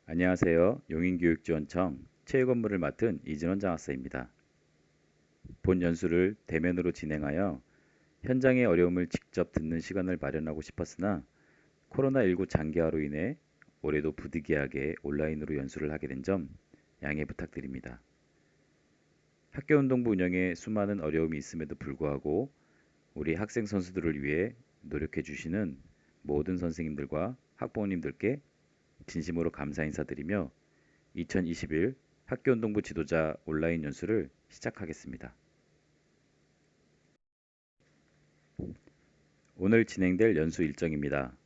안녕하세요. 용인교육지원청 체육 업무를 맡은 이진원 장학사입니다. 본 연수를 대면으로 진행하여 현장의 어려움을 직접 듣는 시간을 마련하고 싶었으나 코로나19 장기화로 인해 올해도 부득이하게 온라인으로 연수를 하게 된 점 양해 부탁드립니다. 학교운동부 운영에 수많은 어려움이 있음에도 불구하고 우리 학생 선수들을 위해 노력해 주시는 모든 선생님들과 학부모님들께 진심으로 감사 인사드리며 2021 학교운동부 지도자 온라인 연수를 시작하겠습니다. 오늘 진행될 연수 일정입니다.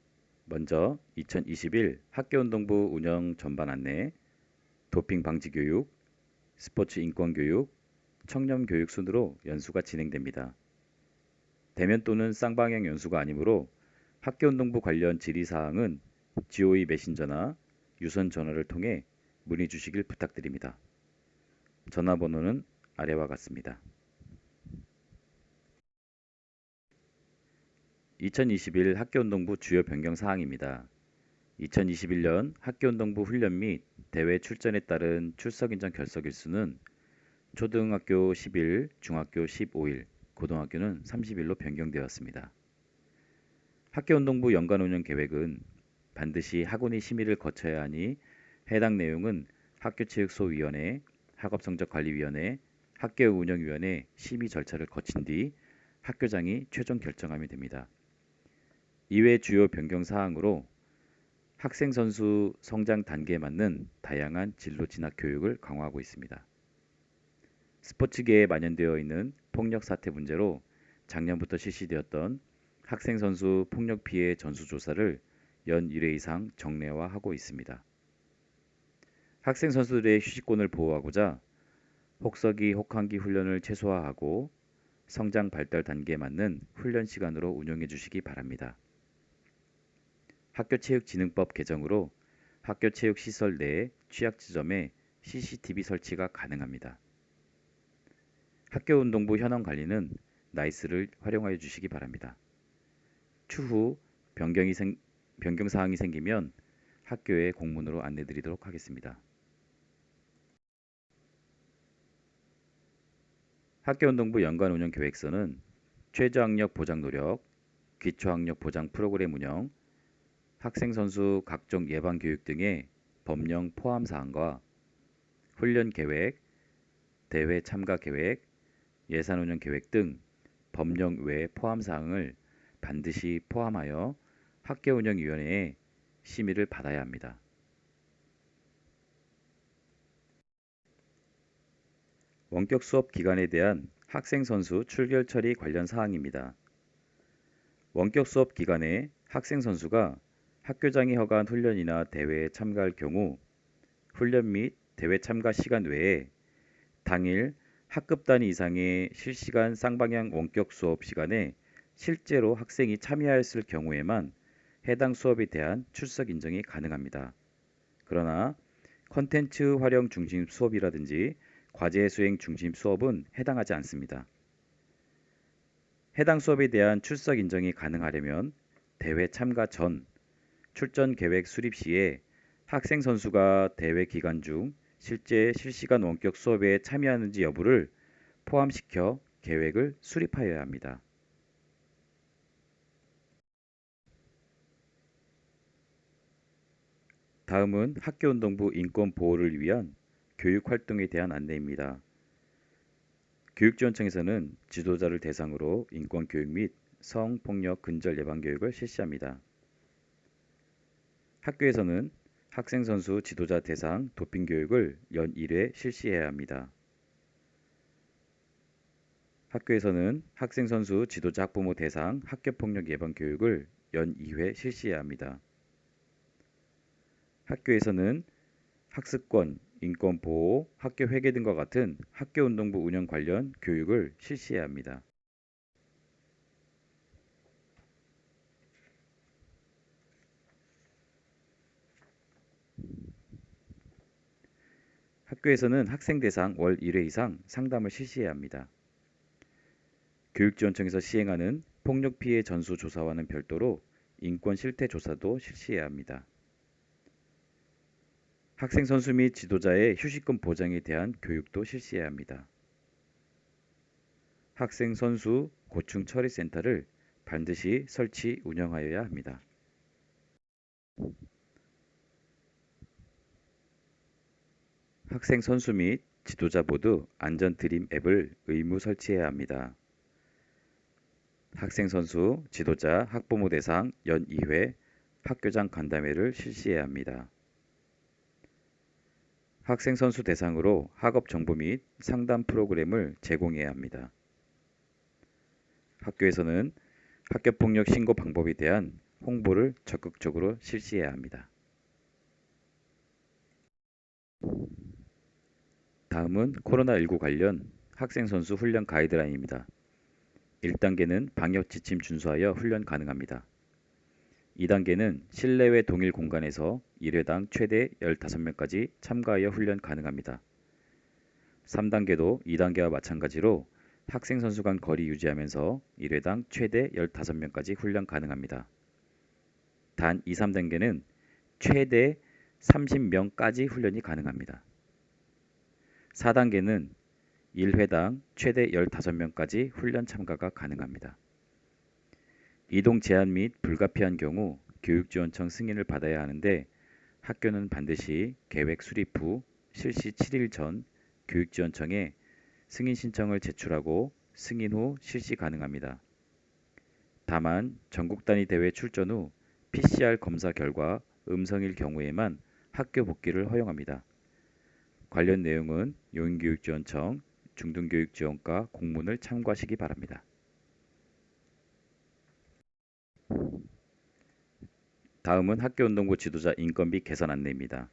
먼저 2021 학교운동부 운영 전반 안내, 도핑 방지 교육, 스포츠 인권 교육, 청렴 교육 순으로 연수가 진행됩니다. 대면 또는 쌍방향 연수가 아니므로 학교운동부 관련 질의사항은 GOE 메신저나 유선 전화를 통해 문의 주시길 부탁드립니다. 전화번호는 아래와 같습니다. 2021 학교운동부 주요 변경 사항입니다. 2021년 학교운동부 훈련 및 대회 출전에 따른 출석 인정 결석 일수는 초등학교 10일, 중학교 15일, 고등학교는 30일로 변경되었습니다. 학교운동부 연간 운영 계획은 반드시 학원이 심의를 거쳐야 하니 해당 내용은 학교체육소위원회, 학업성적관리위원회, 학교운영위원회 심의 절차를 거친 뒤 학교장이 최종 결정하면 됩니다. 이외 주요 변경 사항으로 학생 선수 성장 단계에 맞는 다양한 진로 진학 교육을 강화하고 있습니다. 스포츠계에 만연되어 있는 폭력 사태 문제로 작년부터 실시되었던 학생 선수 폭력 피해 전수조사를 연 1회 이상 정례화하고 있습니다. 학생 선수들의 휴식권을 보호하고자 혹서기, 혹한기 훈련을 최소화하고 성장 발달 단계에 맞는 훈련 시간으로 운영해 주시기 바랍니다. 학교체육진흥법 개정으로 학교체육시설 내 취약지점에 CCTV 설치가 가능합니다. 학교운동부 현황관리는 나이스를 활용하여 주시기 바랍니다. 추후 변경사항이 생기면 학교에 공문으로 안내드리도록 하겠습니다. 학교운동부 연간운영계획서는 최저학력 보장 노력, 기초학력 보장 프로그램 운영, 학생 선수 각종 예방 교육 등의 법령 포함 사항과 훈련 계획, 대회 참가 계획, 예산 운영 계획 등 법령 외 포함 사항을 반드시 포함하여 학교운영위원회에 심의를 받아야 합니다. 원격 수업 기간에 대한 학생 선수 출결 처리 관련 사항입니다. 원격 수업 기간에 학생 선수가 학교장이 허가한 훈련이나 대회에 참가할 경우 훈련 및 대회 참가 시간 외에 당일 학급 단위 이상의 실시간 쌍방향 원격 수업 시간에 실제로 학생이 참여하였을 경우에만 해당 수업에 대한 출석 인정이 가능합니다. 그러나 컨텐츠 활용 중심 수업이라든지 과제 수행 중심 수업은 해당하지 않습니다. 해당 수업에 대한 출석 인정이 가능하려면 대회 참가 전 출전 계획 수립 시에 학생 선수가 대회 기간 중 실제 실시간 원격 수업에 참여하는지 여부를 포함시켜 계획을 수립하여야 합니다. 다음은 학교운동부 인권보호를 위한 교육활동에 대한 안내입니다. 교육지원청에서는 지도자를 대상으로 인권교육 및 성폭력 근절 예방 교육을 실시합니다. 학교에서는 학생 선수 지도자 대상 도핑 교육을 연 1회 실시해야 합니다. 학교에서는 학생 선수 지도자 학부모 대상 학교폭력 예방 교육을 연 2회 실시해야 합니다. 학교에서는 학습권, 인권보호, 학교 회계 등과 같은 학교운동부 운영 관련 교육을 실시해야 합니다. 학교에서는 학생 대상 월 1회 이상 상담을 실시해야 합니다. 교육지원청에서 시행하는 폭력 피해 전수 조사와는 별도로 인권 실태 조사도 실시해야 합니다. 학생 선수 및 지도자의 휴식권 보장에 대한 교육도 실시해야 합니다. 학생 선수 고충 처리 센터를 반드시 설치 운영하여야 합니다. 학생 선수 및 지도자 모두 안전 드림 앱을 의무 설치해야 합니다. 학생 선수, 지도자, 학부모 대상 연 2회 학교장 간담회를 실시해야 합니다. 학생 선수 대상으로 학업 정보 및 상담 프로그램을 제공해야 합니다. 학교에서는 학교폭력 신고 방법에 대한 홍보를 적극적으로 실시해야 합니다. 다음은 코로나19 관련 학생 선수 훈련 가이드라인입니다. 1단계는 방역 지침 준수하여 훈련 가능합니다. 2단계는 실내외 동일 공간에서 1회당 최대 15명까지 참가하여 훈련 가능합니다. 3단계도 2단계와 마찬가지로 학생 선수 간 거리 유지하면서 1회당 최대 15명까지 훈련 가능합니다. 단 2, 3단계는 최대 30명까지 훈련이 가능합니다. 4단계는 1회당 최대 15명까지 훈련 참가가 가능합니다. 이동 제한 및 불가피한 경우 교육지원청 승인을 받아야 하는데 학교는 반드시 계획 수립 후 실시 7일 전 교육지원청에 승인 신청을 제출하고 승인 후 실시 가능합니다. 다만 전국 단위 대회 출전 후 PCR 검사 결과 음성일 경우에만 학교 복귀를 허용합니다. 관련 내용은 용인교육지원청 중등교육지원과 공문을 참고하시기 바랍니다. 다음은 학교운동부 지도자 인건비 개선 안내입니다.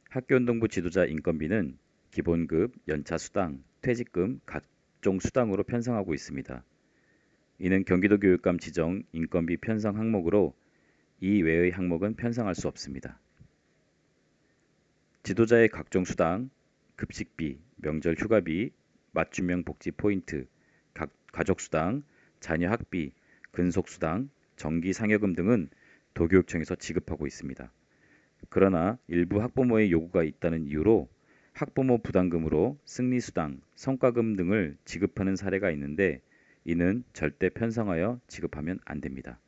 학교운동부 지도자 인건비는 기본급, 연차수당, 퇴직금, 각종 수당으로 편성하고 있습니다. 이는 경기도교육감 지정 인건비 편성 항목으로 이 외의 항목은 편성할 수 없습니다. 지도자의 각종 수당, 급식비, 명절 휴가비, 맞춤형 복지 포인트, 가족수당, 자녀 학비, 근속수당, 정기 상여금 등은 도교육청에서 지급하고 있습니다. 그러나 일부 학부모의 요구가 있다는 이유로 학부모 부담금으로 승리수당, 성과금 등을 지급하는 사례가 있는데 이는 절대 편성하여 지급하면 안 됩니다.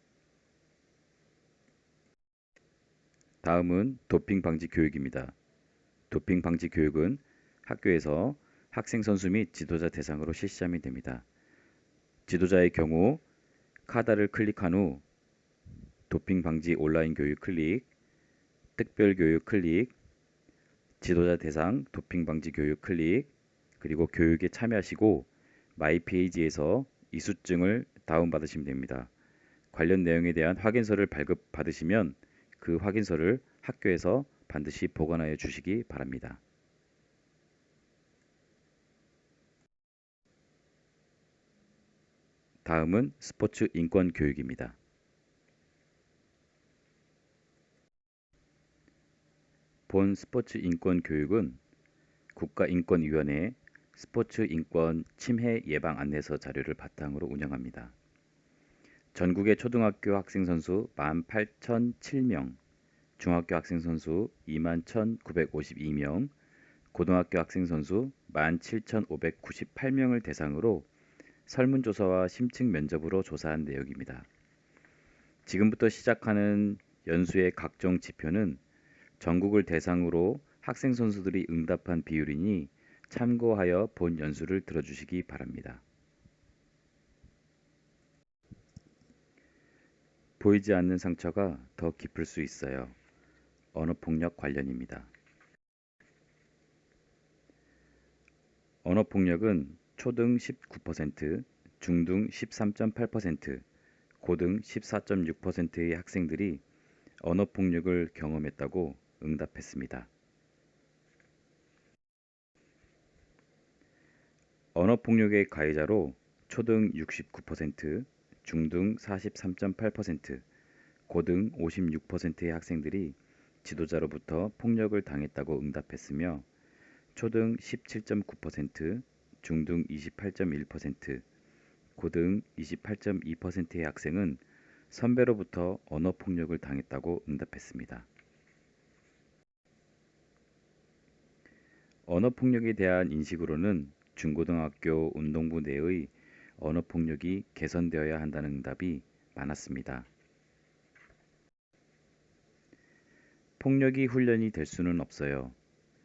다음은 도핑 방지 교육입니다. 도핑 방지 교육은 학교에서 학생 선수 및 지도자 대상으로 실시하면 됩니다. 지도자의 경우 카드를 클릭한 후 도핑 방지 온라인 교육 클릭, 특별 교육 클릭, 지도자 대상 도핑 방지 교육 클릭, 그리고 교육에 참여하시고 마이 페이지에서 이수증을 다운받으시면 됩니다. 관련 내용에 대한 확인서를 발급받으시면 그 확인서를 학교에서 반드시 보관하여 주시기 바랍니다. 다음은 스포츠 인권 교육입니다. 본 스포츠 인권 교육은 국가인권위원회 스포츠 인권 침해 예방 안내서 자료를 바탕으로 운영합니다. 전국의 초등학교 학생 선수 18,007명, 중학교 학생 선수 21,952명, 고등학교 학생 선수 17,598명을 대상으로 설문조사와 심층 면접으로 조사한 내역입니다. 지금부터 시작하는 연수의 각종 지표는 전국을 대상으로 학생 선수들이 응답한 비율이니 참고하여 본 연수를 들어주시기 바랍니다. 보이지 않는 상처가 더 깊을 수 있어요. 언어폭력 관련입니다. 언어폭력은 초등 19%, 중등 13.8%, 고등 14.6%의 학생들이 언어폭력을 경험했다고 응답했습니다. 언어폭력의 가해자로 초등 69%, 중등 43.8%, 고등 56%의 학생들이 지도자로부터 폭력을 당했다고 응답했으며 초등 17.9%, 중등 28.1%, 고등 28.2%의 학생은 선배로부터 언어폭력을 당했다고 응답했습니다. 언어폭력에 대한 인식으로는 중고등학교 운동부 내의 언어폭력이 개선되어야 한다는 응답이 많았습니다. 폭력이 훈련이 될 수는 없어요.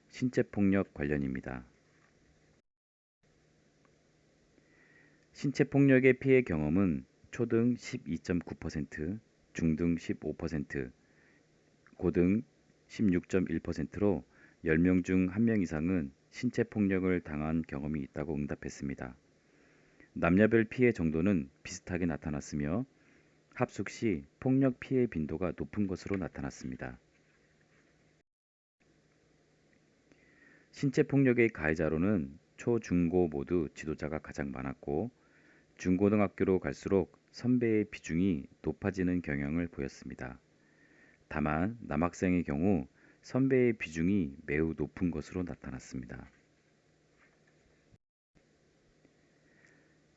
신체폭력 관련입니다. 신체폭력의 피해 경험은 초등 12.9%, 중등 15%, 고등 16.1%로 10명 중 1명 이상은 신체폭력을 당한 경험이 있다고 응답했습니다. 남녀별 피해 정도는 비슷하게 나타났으며 합숙 시 폭력 피해 빈도가 높은 것으로 나타났습니다. 신체폭력의 가해자로는 초, 중, 고 모두 지도자가 가장 많았고 중고등학교로 갈수록 선배의 비중이 높아지는 경향을 보였습니다. 다만 남학생의 경우 선배의 비중이 매우 높은 것으로 나타났습니다.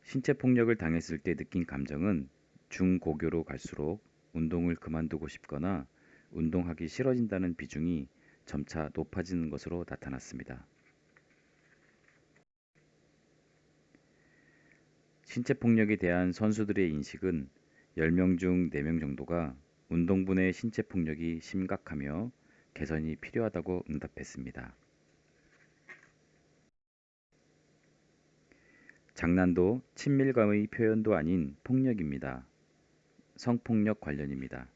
신체폭력을 당했을 때 느낀 감정은 중고교로 갈수록 운동을 그만두고 싶거나 운동하기 싫어진다는 비중이 점차 높아지는 것으로 나타났습니다. 신체폭력에 대한 선수들의 인식은 10명 중 4명 정도가 운동부 내 신체폭력이 심각하며 개선이 필요하다고 응답했습니다. 장난도 친밀감의 표현도 아닌 폭력입니다. 성폭력 관련입니다.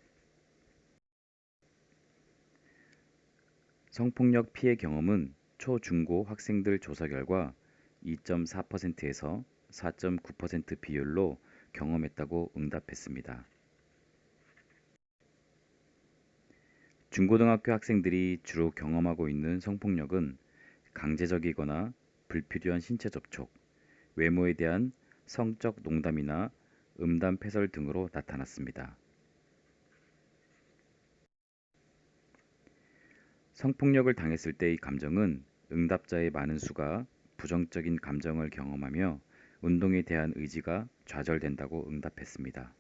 성폭력 피해 경험은 초, 중고 학생들 조사 결과 2.4%에서 4.9% 비율로 경험했다고 응답했습니다. 중고등학교 학생들이 주로 경험하고 있는 성폭력은 강제적이거나 불필요한 신체 접촉, 외모에 대한 성적 농담이나 음담 패설 등으로 나타났습니다. 성폭력을 당했을 때의 감정은 응답자의 많은 수가 부정적인 감정을 경험하며 운동에 대한 의지가 좌절된다고 응답했습니다.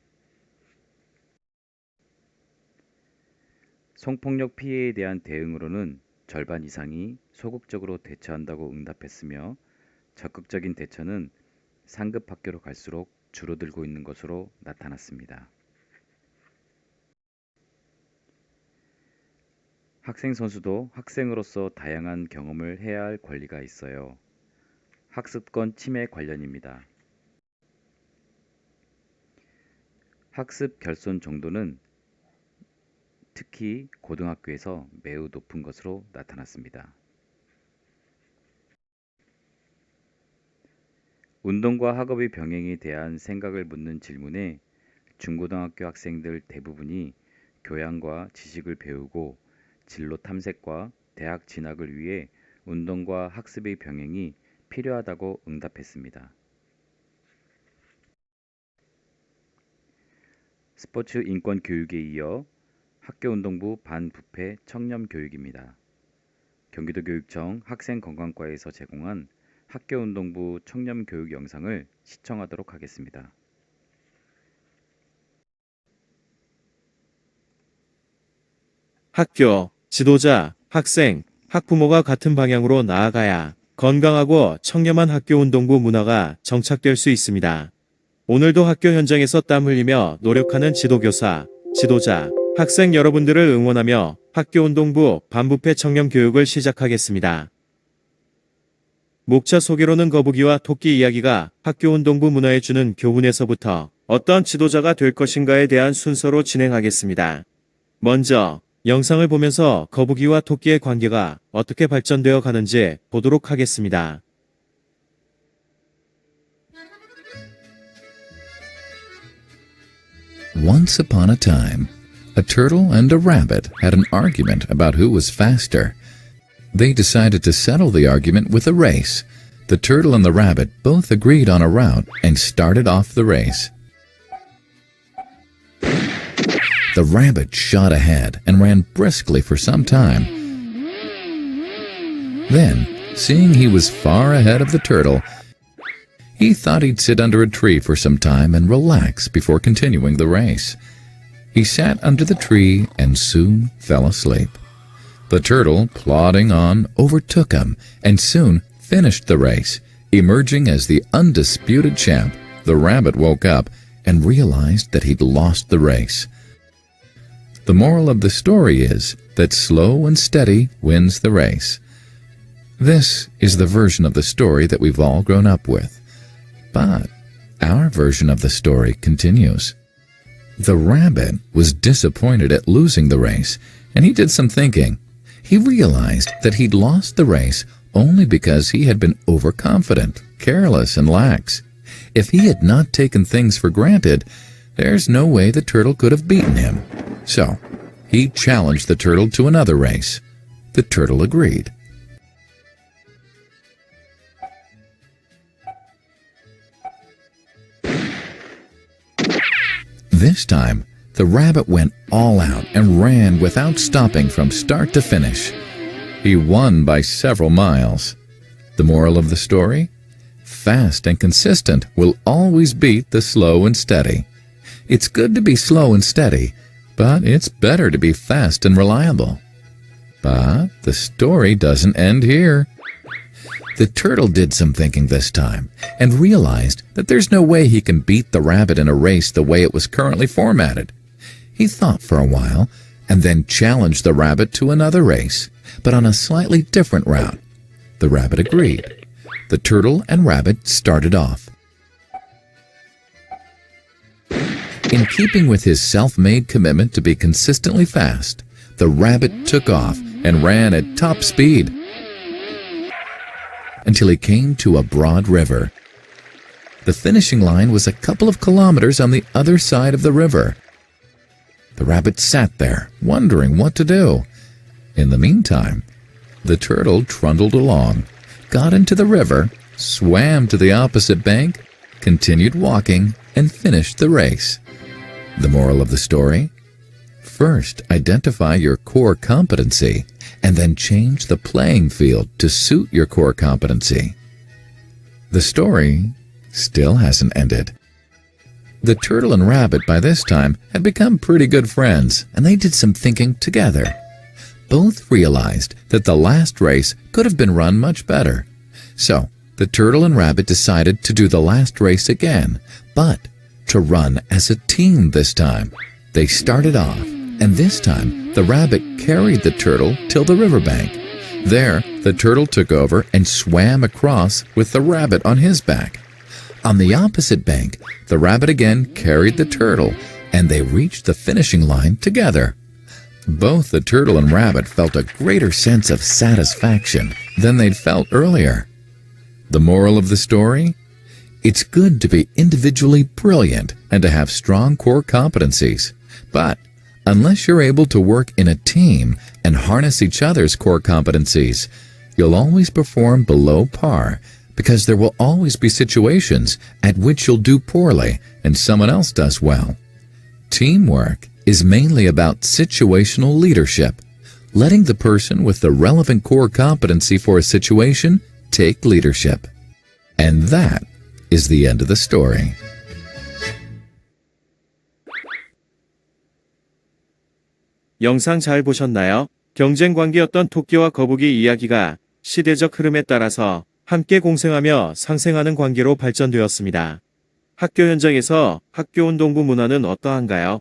성폭력 피해에 대한 대응으로는 절반 이상이 소극적으로 대처한다고 응답했으며 적극적인 대처는 상급 학교로 갈수록 줄어들고 있는 것으로 나타났습니다. 학생 선수도 학생으로서 다양한 경험을 해야 할 권리가 있어요. 학습권 침해 관련입니다. 학습 결손 정도는 특히 고등학교에서 매우 높은 것으로 나타났습니다. 운동과 학업의 병행에 대한 생각을 묻는 질문에 중고등학교 학생들 대부분이 교양과 지식을 배우고 진로 탐색과 대학 진학을 위해 운동과 학습의 병행이 필요하다고 응답했습니다. 스포츠 인권 교육에 이어 학교운동부 반부패 청렴 교육입니다. 경기도 교육청 학생건강과에서 제공한 학교운동부 청렴 교육 영상을 시청하도록 하겠습니다. 학교, 지도자, 학생, 학부모가 같은 방향으로 나아가야 건강하고 청렴한 학교운동부 문화가 정착될 수 있습니다. 오늘도 학교 현장에서 땀 흘리며 노력하는 지도교사, 지도자, 학생 여러분들을 응원하며 학교운동부 반부패 청렴 교육을 시작하겠습니다. 목차 소개로는 거북이와 토끼 이야기가 학교운동부 문화에 주는 교훈에서부터 어떤 지도자가 될 것인가에 대한 순서로 진행하겠습니다. 먼저 영상을 보면서 거북이와 토끼의 관계가 어떻게 발전되어 가는지 보도록 하겠습니다. Once upon a time, a turtle and a rabbit had an argument about who was faster. They decided to settle the argument with a race. The turtle and the rabbit both agreed on a route and started off the race. The rabbit shot ahead and ran briskly for some time. Then, seeing he was far ahead of the turtle, he thought he'd sit under a tree for some time and relax before continuing the race. He sat under the tree and soon fell asleep. The turtle, plodding on, overtook him and soon finished the race. Emerging as the undisputed champ, the rabbit woke up and realized that he'd lost the race. The moral of the story is that slow and steady wins the race. This is the version of the story that we've all grown up with. But our version of the story continues. The rabbit was disappointed at losing the race, and he did some thinking. He realized that he'd lost the race only because he had been overconfident, careless, and lax. If he had not taken things for granted, there's no way the turtle could have beaten him. So, he challenged the turtle to another race. The turtle agreed. This time, the rabbit went all out and ran without stopping from start to finish. He won by several miles. The moral of the story? Fast and consistent will always beat the slow and steady. It's good to be slow and steady, but it's better to be fast and reliable. But the story doesn't end here. The turtle did some thinking this time and realized that there's no way he can beat the rabbit in a race the way it was currently formatted. He thought for a while and then challenged the rabbit to another race, but on a slightly different route. The rabbit agreed. The turtle and rabbit started off. In keeping with his self-made commitment to be consistently fast, the rabbit took off and ran at top speed until he came to a broad river. The finishing line was a couple of kilometers on the other side of the river. The rabbit sat there, wondering what to do. In the meantime, the turtle trundled along, got into the river, swam to the opposite bank, continued walking, and finished the race. The moral of the story? First, identify your core competency, and then change the playing field to suit your core competency. The story still hasn't ended. The turtle and rabbit by this time had become pretty good friends, and they did some thinking together. Both realized that the last race could have been run much better. So, the turtle and rabbit decided to do the last race again, but to run as a team this time. They started off, and this time the rabbit carried the turtle till the riverbank. There, the turtle took over and swam across with the rabbit on his back. On the opposite bank, the rabbit again carried the turtle, and they reached the finishing line together. Both the turtle and rabbit felt a greater sense of satisfaction than they'd felt earlier. The moral of the story? It's good to be individually brilliant and to have strong core competencies, but unless you're able to work in a team and harness each other's core competencies, you'll always perform below par, because there will always be situations at which you'll do poorly and someone else does well. Teamwork is mainly about situational leadership, letting the person with the relevant core competency for a situation take leadership. And that is the end of the story. 영상 잘 보셨나요? 경쟁 관계였던 토끼와 거북이 이야기가 시대적 흐름에 따라서 함께 공생하며 상생하는 관계로 발전되었습니다. 학교 현장에서 학교운동부 문화는 어떠한가요?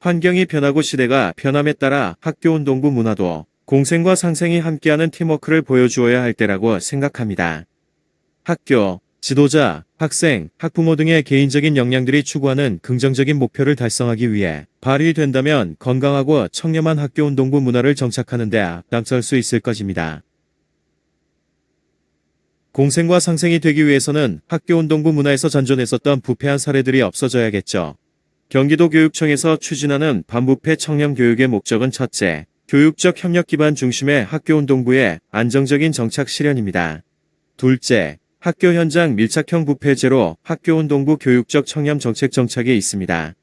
환경이 변하고 시대가 변함에 따라 학교운동부 문화도 공생과 상생이 함께하는 팀워크를 보여주어야 할 때라고 생각합니다. 학교, 지도자, 학생, 학부모 등의 개인적인 역량들이 추구하는 긍정적인 목표를 달성하기 위해 발휘된다면 건강하고 청렴한 학교운동부 문화를 정착하는 데 앞장설 수 있을 것입니다. 공생과 상생이 되기 위해서는 학교운동부 문화에서 잔존했었던 부패한 사례들이 없어져야겠죠. 경기도 교육청에서 추진하는 반부패 청렴 교육의 목적은 첫째, 교육적 협력 기반 중심의 학교운동부의 안정적인 정착 실현입니다. 둘째, 학교 현장 밀착형 부패 제로 학교운동부 교육적 청렴 정책 정착에 있습니다.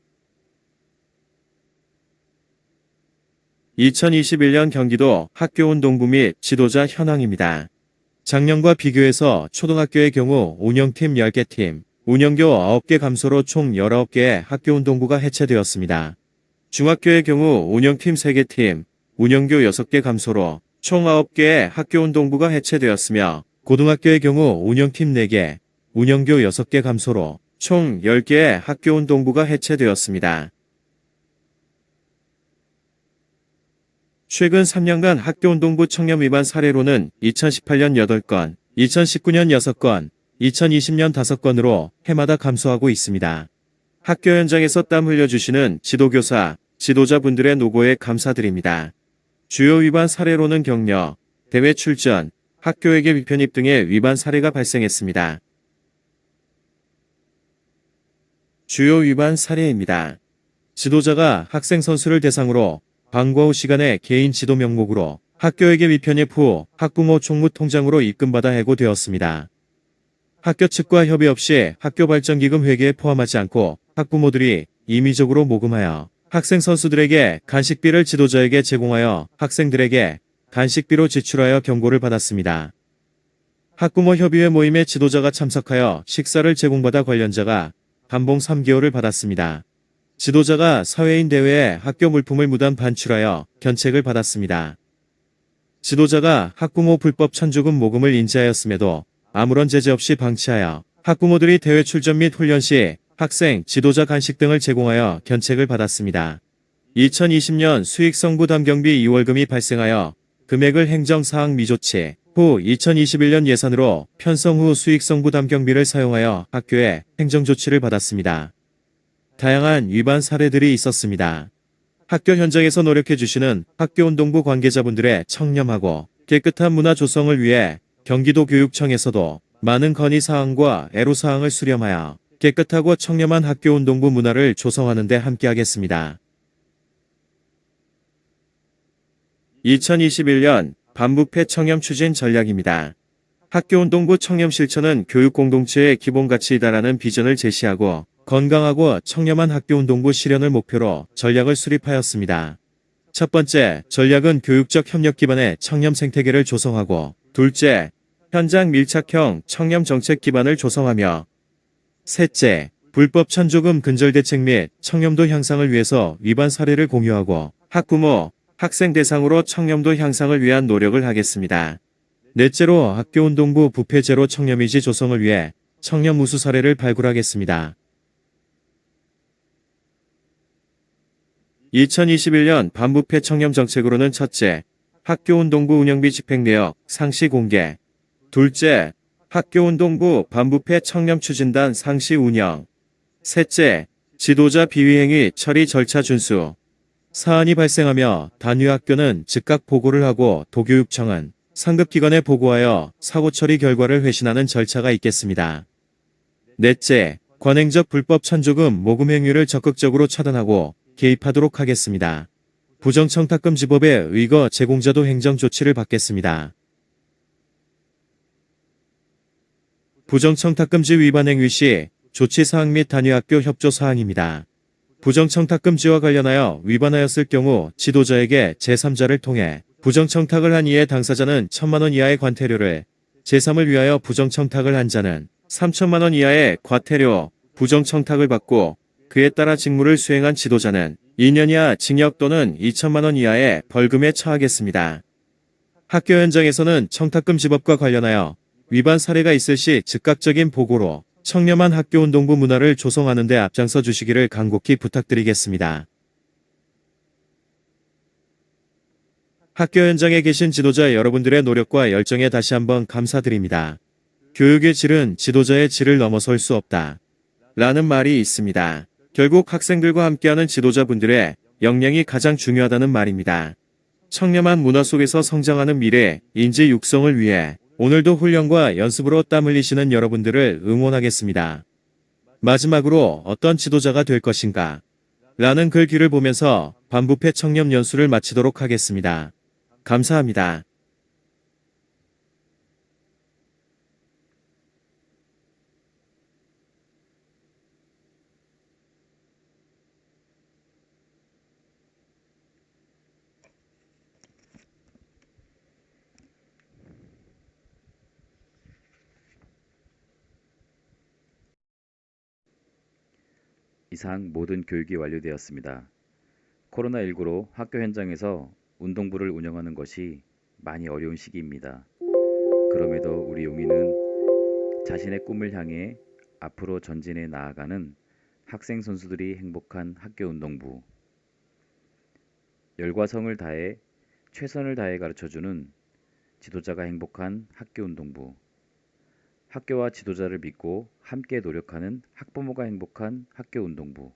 2021년 경기도 학교운동부 및 지도자 현황입니다. 작년과 비교해서 초등학교의 경우 운영팀 10개 팀, 운영교 9개 감소로 총 19개의 학교운동부가 해체되었습니다. 중학교의 경우 운영팀 3개 팀, 운영교 6개 감소로 총 9개의 학교운동부가 해체되었으며 고등학교의 경우 운영팀 4개, 운영교 6개 감소로 총 10개의 학교운동부가 해체되었습니다. 최근 3년간 학교운동부 청렴 위반 사례로는 2018년 8건, 2019년 6건, 2020년 5건으로 해마다 감소하고 있습니다. 학교 현장에서 땀 흘려주시는 지도교사, 지도자분들의 노고에 감사드립니다. 주요 위반 사례로는 격려, 대회 출전, 학교에게 위편입 등의 위반 사례가 발생했습니다. 주요 위반 사례입니다. 지도자가 학생 선수를 대상으로 방과 후 시간에 개인 지도 명목으로 학교에게 위편입 후 학부모 총무 통장으로 입금받아 해고되었습니다. 학교 측과 협의 없이 학교 발전기금 회계에 포함하지 않고 학부모들이 임의적으로 모금하여 학생 선수들에게 간식비를 지도자에게 제공하여 학생들에게 간식비로 지출하여 경고를 받았습니다. 학부모 협의회 모임에 지도자가 참석하여 식사를 제공받아 관련자가 감봉 3개월을 받았습니다. 지도자가 사회인 대회에 학교 물품을 무단 반출하여 견책을 받았습니다. 지도자가 학부모 불법 천조금 모금을 인지하였음에도 아무런 제재 없이 방치하여 학부모들이 대회 출전 및 훈련 시 학생, 지도자 간식 등을 제공하여 견책을 받았습니다. 2020년 수익성부 담경비 2월금이 발생하여 금액을 행정사항 미조치 후 2021년 예산으로 편성 후 수익성부 담경비를 사용하여 학교에 행정조치를 받았습니다. 다양한 위반 사례들이 있었습니다. 학교 현장에서 노력해주시는 학교운동부 관계자분들의 청렴하고 깨끗한 문화 조성을 위해 경기도 교육청에서도 많은 건의사항과 애로사항을 수렴하여 깨끗하고 청렴한 학교운동부 문화를 조성하는 데 함께하겠습니다. 2021년 반부패 청렴 추진 전략입니다. 학교운동부 청렴 실천은 교육 공동체의 기본 가치이다라는 비전을 제시하고 건강하고 청렴한 학교운동부 실현을 목표로 전략을 수립하였습니다. 첫 번째, 전략은 교육적 협력 기반의 청렴 생태계를 조성하고, 둘째, 현장 밀착형 청렴 정책 기반을 조성하며, 셋째, 불법 천조금 근절 대책 및 청렴도 향상을 위해서 위반 사례를 공유하고 학부모, 학생 대상으로 청렴도 향상을 위한 노력을 하겠습니다. 넷째로 학교운동부 부패 제로 청렴이지 조성을 위해 청렴 우수 사례를 발굴하겠습니다. 2021년 반부패 청렴 정책으로는 첫째, 학교운동부 운영비 집행 내역 상시 공개, 둘째, 학교운동부 반부패 청렴 추진단 상시 운영, 셋째, 지도자 비위행위 처리 절차 준수. 사안이 발생하며 단위학교는 즉각 보고를 하고 도교육청은 상급기관에 보고하여 사고 처리 결과를 회신하는 절차가 있겠습니다. 넷째, 관행적 불법 천조금 모금 행위를 적극적으로 차단하고 개입하도록 하겠습니다. 부정청탁금지법에 의거 제공자도 행정조치를 받겠습니다. 부정청탁금지 위반 행위 시 조치사항 및 단위학교 협조사항입니다. 부정청탁금지와 관련하여 위반하였을 경우 지도자에게 제3자를 통해 부정청탁을 한 이의 당사자는 1,000만원 이하의 관태료를, 제3을 위하여 부정청탁을 한 자는 3,000만원 이하의 과태료, 부정청탁을 받고 그에 따라 직무를 수행한 지도자는 2년 이하 징역 또는 2천만원 이하의 벌금에 처하겠습니다. 학교 현장에서는 청탁금지법과 관련하여 위반 사례가 있을 시 즉각적인 보고로 청렴한 학교운동부 문화를 조성하는 데 앞장서 주시기를 간곡히 부탁드리겠습니다. 학교 현장에 계신 지도자 여러분들의 노력과 열정에 다시 한번 감사드립니다. 교육의 질은 지도자의 질을 넘어설 수 없다. 라는 말이 있습니다. 결국 학생들과 함께하는 지도자분들의 역량이 가장 중요하다는 말입니다. 청렴한 문화 속에서 성장하는 미래, 인재 육성을 위해 오늘도 훈련과 연습으로 땀 흘리시는 여러분들을 응원하겠습니다. 마지막으로 어떤 지도자가 될 것인가? 라는 글귀를 보면서 반부패 청렴 연수를 마치도록 하겠습니다. 감사합니다. 이상 모든 교육이 완료되었습니다. 코로나19로 학교 현장에서 운동부를 운영하는 것이 많이 어려운 시기입니다. 그럼에도 우리 용인은 자신의 꿈을 향해 앞으로 전진해 나아가는 학생 선수들이 행복한 학교운동부, 열과 성을 다해 최선을 다해 가르쳐주는 지도자가 행복한 학교운동부, 학교와 지도자를 믿고 함께 노력하는 학부모가 행복한 학교운동부,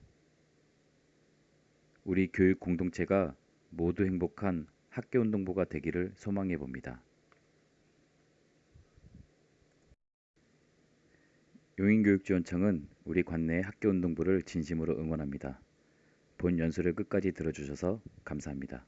우리 교육 공동체가 모두 행복한 학교운동부가 되기를 소망해 봅니다. 용인교육지원청은 우리 관내 학교운동부를 진심으로 응원합니다. 본 연수를 끝까지 들어주셔서 감사합니다.